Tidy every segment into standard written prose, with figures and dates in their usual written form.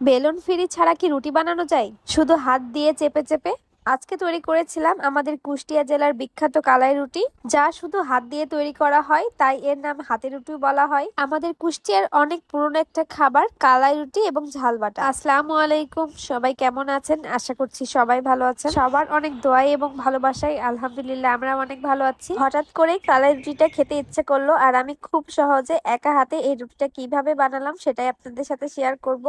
Balloon ফিরি ছাড়া কি রুটি বানানো যায় শুধু হাত দিয়ে চেপে চেপে? আজকে তৈরি করেছিলাম আমাদের কুষ্টিয়া জেলার বিখ্যাত কালাই রুটি, যা শুধু হাত দিয়ে তৈরি করা হয়, তাই এর নাম হাতের রুটি বলা হয়। আমাদের কুষ্টিয়ার অনেক পুরনো একটা খাবার কালাই রুটি এবং ঝাল বাটা। আসসালামু আলাইকুম, সবাই কেমন আছেন? আশা করছি সবাই ভালো আছেন। সবার অনেক দোয়াই এবং ভালোবাসায় আলহামদুলিল্লাহ আমরা অনেক ভালো আছি। হঠাৎ করে কালাই রুটিটা খেতে ইচ্ছে করলো, আর আমি খুব সহজে একা হাতে এই রুটিটা কিভাবে বানালাম সেটাই আপনাদের সাথে শেয়ার করব।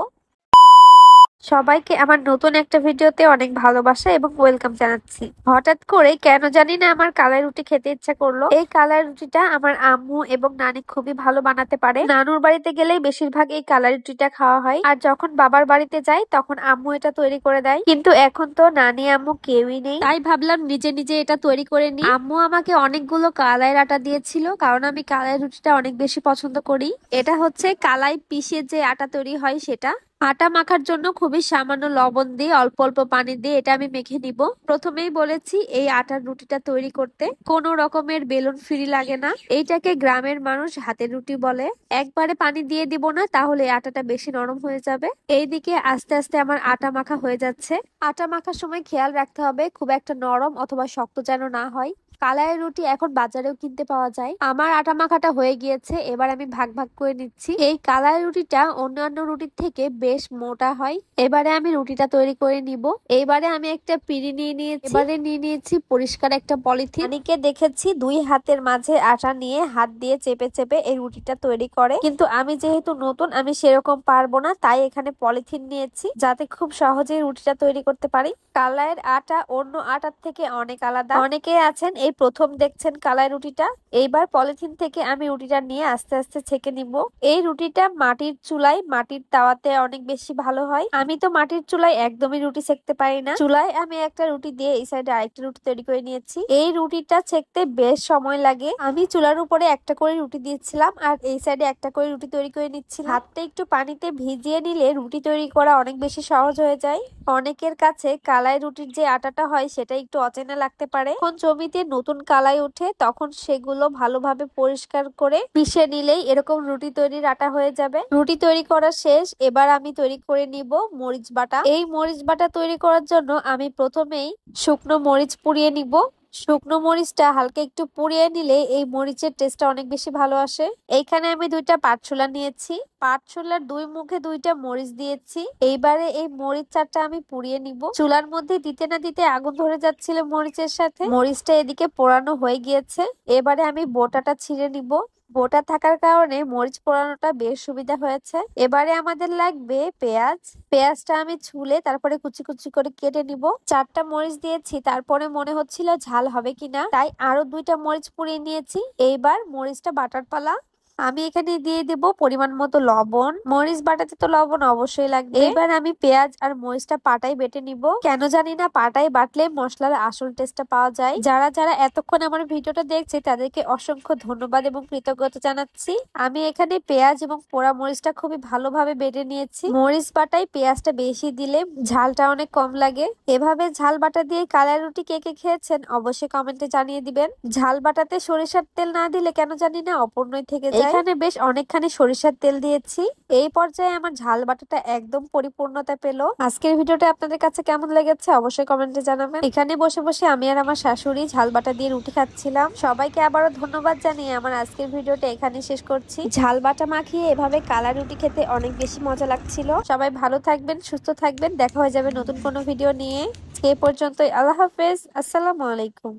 সবাইকে আমার নতুন একটা ভিডিওতে অনেক ভালোবাসা এবং ওয়েলকাম জানাচ্ছি। হঠাৎ করে কেন জানি না আমার কালাই রুটি খেতে ইচ্ছা করলো। এই কালাই রুটিটা আমার আম্মু এবং নানি খুবই ভালো বানাতে পারে। নানুর বাড়িতে গেলেই বেশিরভাগ এই কালাই রুটিটা খাওয়া হয়, আর যখন বাবার বাড়িতে যাই তখন আম্মু এটা তৈরি করে দেয়। কিন্তু এখন তো নানি আম্মু কেউই নেই, তাই ভাবলাম নিজে নিজে এটা তৈরি করে নিই। আম্মু আমাকে অনেকগুলো কালাই আটা দিয়েছিল, কারণ আমি কালাই রুটিটা অনেক বেশি পছন্দ করি। এটা হচ্ছে কালাই পিষে যে আটা তৈরি হয় সেটা। আটা মাখার জন্য খুবই সামান্য লবণ দিয়ে অল্প অল্প পানি দিয়ে এটা আমি মেখে নিব। প্রথমেই বলেছি, এই আটার রুটিটা তৈরি করতে কোনো রকমের বেলুন ফিরি লাগে না। এইটাকে গ্রামের মানুষ হাতের রুটি বলে। একবারে পানি দিয়ে দিব না, তাহলে আটাটা বেশি নরম হয়ে যাবে। এইদিকে আস্তে আস্তে আমার আটা মাখা হয়ে যাচ্ছে। আটা মাখার সময় খেয়াল রাখতে হবে খুব একটা নরম অথবা শক্ত যেন না হয়। কালাইয়ের রুটি এখন বাজারেও কিনতে পাওয়া যায়। আমার আটা মাখাটা হয়ে গিয়েছে, এবার আমি ভাগ ভাগ করে নিচ্ছি। এই কালাই রুটিটা অন্যান্য রুটির থেকে বেশ মোটা হয়। এবারে আমি রুটিটা তৈরি করে নিব। এবারে আমি একটা পিঁড়ি নিয়ে নিয়েছি। এবারে নিয়ে নিয়েছি পরিষ্কার একটা পলিথিন। অনেকে দেখেছি দুই হাতের মাঝে আটা নিয়ে হাত দিয়ে চেপে চেপে এই রুটিটা তৈরি করে, কিন্তু আমি যেহেতু নতুন, আমি সেরকম পারবো না, তাই এখানে পলিথিন নিয়েছি যাতে খুব সহজেই রুটিটা তৈরি করতে পারি। কালাইয়ের আটা অন্য আটার থেকে অনেক আলাদা। অনেকে আছেন এই প্রথম দেখছেন কালাই রুটিটা। এইবার পলিথিন থেকে আমি রুটিটা নিয়ে আস্তে আস্তে ছেঁকে নিব। এই রুটিটা মাটির চুলায়, মাটির তাওয়াতে অনেক বেশি ভালো হয়। আমি তো মাটির চুলায় একদমই রুটি সেঁকতে পারি না। চুলায় আমি একটা রুটি দিয়ে এই সাইডে আরেকটা রুটি তৈরি করে নিয়েছি। এই রুটিটা সেঁকতে বেশ সময় লাগে। আমি চুলার উপরে একটা করে রুটি দিয়েছিলাম, আর এই সাইডে একটা করে রুটি তৈরি করে নিচ্ছি। হাতটা একটু পানিতে ভিজিয়ে নিলে রুটি তৈরি করা অনেক বেশি সহজ হয়ে যায়। অনেকের কাছে কালাই রুটির যে আটাটা হয় সেটা একটু অচেনা লাগতে পারে। যখন জমিতে নতুন কালাই ওঠে তখন সেগুলো ভালোভাবে পরিষ্কার করে পিষে নিলেই এরকম রুটি তৈরির আটা হয়ে যাবে। রুটি তৈরি করা শেষ, এবার আমি তৈরি করে নিব মরিচ বাটা। এই মরিচ বাটা তৈরি করার জন্য আমি প্রথমেই শুকনো মরিচ পুড়িয়ে নিব। শুকনো মরিচটা হালকা একটু পুড়িয়ে নিলে এই মরিচের টেস্টটা অনেক বেশি ভালো আসে। এইখানে আমি দুইটা পাটছোলা নিয়েছি। পাটছোলার দুই মুখে দুইটা মরিচ দিয়েছি। এইবারে এই মরিচ চারটা আমি পুড়িয়ে নিব। চুলার মধ্যে দিতে না দিতে আগুন ধরে যাচ্ছিল মরিচের সাথে। মরিচটা এদিকে পোড়ানো হয়ে গিয়েছে। এবারে আমি বোটাটা ছিঁড়ে নিব। বোটা থাকার কারণে মরিচ পোড়ানোটা বেশ সুবিধা হয়েছে। এবারে আমাদের লাগবে পেঁয়াজ। পেঁয়াজটা আমি ছুলে তারপরে কুচি কুচি করে কেটে নিব। চারটা মরিচ দিয়েছি, তারপরে মনে হচ্ছিল ঝাল হবে কিনা, তাই আরো দুইটা মরিচ পুড়িয়ে নিয়েছি। এইবার মরিচটা বাটার পালা। আমি এখানে দিয়ে দেব পরিমাণ মতো লবণ। মরিচ বাটাতে তো লবণ অবশ্যই লাগবে। এবার আমি পেঁয়াজ আর মরিচটা পাটায় বেটে নিব। কেন জানি না পাটায় বাটলে মশলার আসল টেস্টটা পাওয়া যায়। যারা যারা এতক্ষণ আমার ভিডিওটা দেখছে তাদেরকে অসংখ্য ধন্যবাদ এবং কৃতজ্ঞতা জানাচ্ছি। আমি এখানে পেঁয়াজ এবং পোড়া মরিচটা খুবই ভালোভাবে বেটে নিয়েছি। মরিচ বাটায় পেঁয়াজটা বেশি দিলে ঝালটা অনেক কম লাগে। এভাবে ঝাল বাটা দিয়ে কালাই রুটি কে কে খেয়েছেন অবশ্যই কমেন্টে জানিয়ে দিবেন। ঝাল বাটাতে সরিষার তেল না দিলে কেন জানি না অপূর্ণই থেকে যায়। এখানে বেশ অনেকখানি সরিষার তেল দিয়েছি। এই পর্যায়ে আমার ঝাল বাটাটা একদম পরিপূর্ণতা পেল। আজকের ভিডিওটা আপনাদের কাছে কেমন লেগেছে অবশ্যই কমেন্টে জানাবেন। এখানে বসে বসে আমি আর আমার শাশুড়ি ঝাল বাটা দিয়ে রুটি খাচ্ছিলাম। সবাইকে আবারও ধন্যবাদ জানিয়ে আমার আজকের ভিডিওটা এখানে শেষ করছি। ঝাল বাটা মাখিয়ে এভাবে কালা রুটি খেতে অনেক বেশি মজা লাগছিল। সবাই ভালো থাকবেন, সুস্থ থাকবেন। দেখা হয়ে যাবে নতুন কোনো ভিডিও নিয়ে। এ পর্যন্তই, আল্লাহ হাফেজ, আসসালামু আলাইকুম।